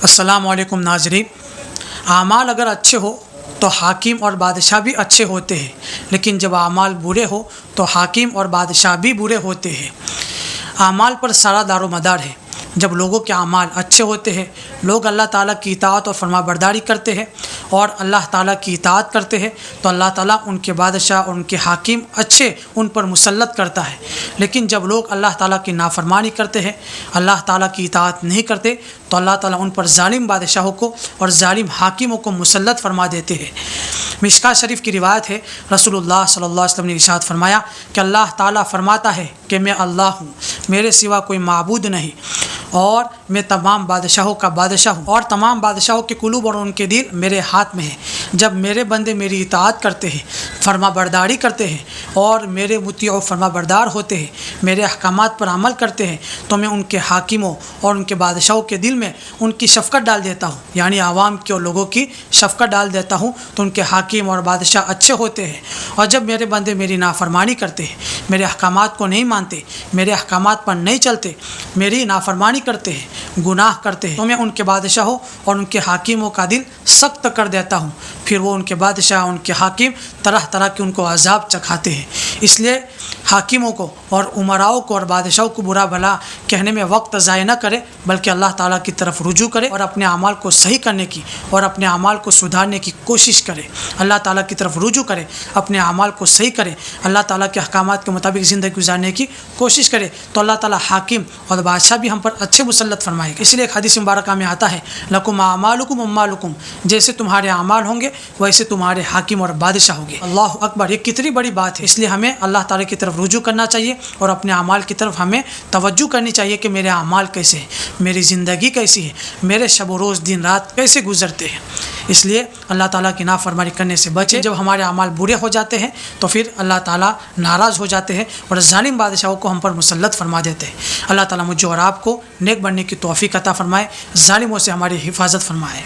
अस्सलाम वालेकुम नाज़रीन। आमाल अगर अच्छे हो तो हाकिम और बादशाह भी अच्छे होते हैं, लेकिन जब आमाल बुरे हो तो हाकिम और बादशाह भी बुरे होते हैं। आमाल पर सारा दारो मदार है। जब लोगों के आमाल अच्छे होते हैं, लोग अल्लाह ताला की इताअत और फरमाबरदारी करते हैं और अल्लाह ताला की इताअत करते हैं, तो अल्लाह ताला उनके बादशाह और उनके हाकिम अच्छे उन पर मुसल्लत करता है। लेकिन जब लोग अल्लाह ताला की नाफरमानी करते हैं, अल्लाह ताला की इताअत नहीं करते, तो अल्लाह ताला उन पर जालिम बादशाहों को और जालिम हाकिमों को मुसल्लत फरमा देते हैं। मिशकात शरीफ की रिवायत है, रसूलुल्लाह सल्लल्लाहु अलैहि वसल्लम ने इरशाद फरमाया कि अल्लाह ताला फरमाता है कि मैं अल्लाह हूँ, मेरे सिवा कोई माबूद नहीं, और मैं तमाम बादशाहों का बादशाह हूँ, और तमाम बादशाहों के कुलूब और उनके दिल मेरे हाथ में है। जब मेरे बंदे मेरी इताअत करते हैं, फरमाबरदारी करते हैं और मेरे मुतीअ फरमाबरदार होते हैं, मेरे अहकामात पर अमल करते हैं, तो मैं उनके हाकिमों और उनके बादशाहों के दिल में उनकी शफ़क़त डाल देता हूँ, यानी आवाम के और लोगों की शफ़क़त डाल देता हूँ, तो उनके हाकिम और बादशाह अच्छे होते हैं। और जब मेरे बंदे मेरी नाफरमानी करते हैं, मेरे अहकामात को नहीं मानते, मेरे अहकामात पर नहीं चलते, मेरी नाफरमानी करते हैं, गुनाह करते हैं, तो मैं उनके बादशाहों और उनके हाकिमों का दिल सख्त कर देता हूँ। फिर वो उनके बादशाह, उनके हाकिम तरह तरह के उनको अजाब चखाते हैं। इसलिए हाकिमों को और उमराओं को और बादशाहों को बुरा भला कहने में वक्त ज़ाय न करे, बल्कि अल्लाह ताला की तरफ रुजू करे और अपने अमाल को सही करने की और अपने अमाल को सुधारने की कोशिश करे। अल्लाह ताला की तरफ रुजू करे, अपने अमाल को सही करे, अल्लाह ताला के अहकामात के मुताबिक ज़िंदगी गुजारने की कोशिश करे, तो अल्लाह ताला हाकिम और बादशाह भी हम पर अच्छे मुसल्लत फरमाएगा। इसलिए एक हदीस मुबारक में आता है, लकुम आमालुकुम अम्मालुकुम, जैसे तुम्हारे अमाल होंगे वैसे तुम्हारे हाकिम और बादशाह होंगे। अल्लाह अकबर, ये कितनी बड़ी बात है। इसलिए हमें अल्लाह ताला की तरफ रुजू करना चाहिए और अपने अमाल की तरफ हमें तवज्जो करनी चाहिए कि मेरे अमाल कैसे हैं, मेरी ज़िंदगी कैसी है, मेरे शब रोज़ दिन रात कैसे गुजरते हैं। इसलिए अल्लाह ताला की नाफरमानी करने से बचे। जब हमारे अमाल बुरे हो जाते हैं तो फिर अल्लाह ताला नाराज़ हो जाते हैं और जालिम बादशाहों को हम पर मुसल्लत फरमा देते हैं। अल्लाह ताला मुझे और आपको नेक बनने की तौफीक अता फरमाए, जालिमों से हमारी हिफाजत फरमाए।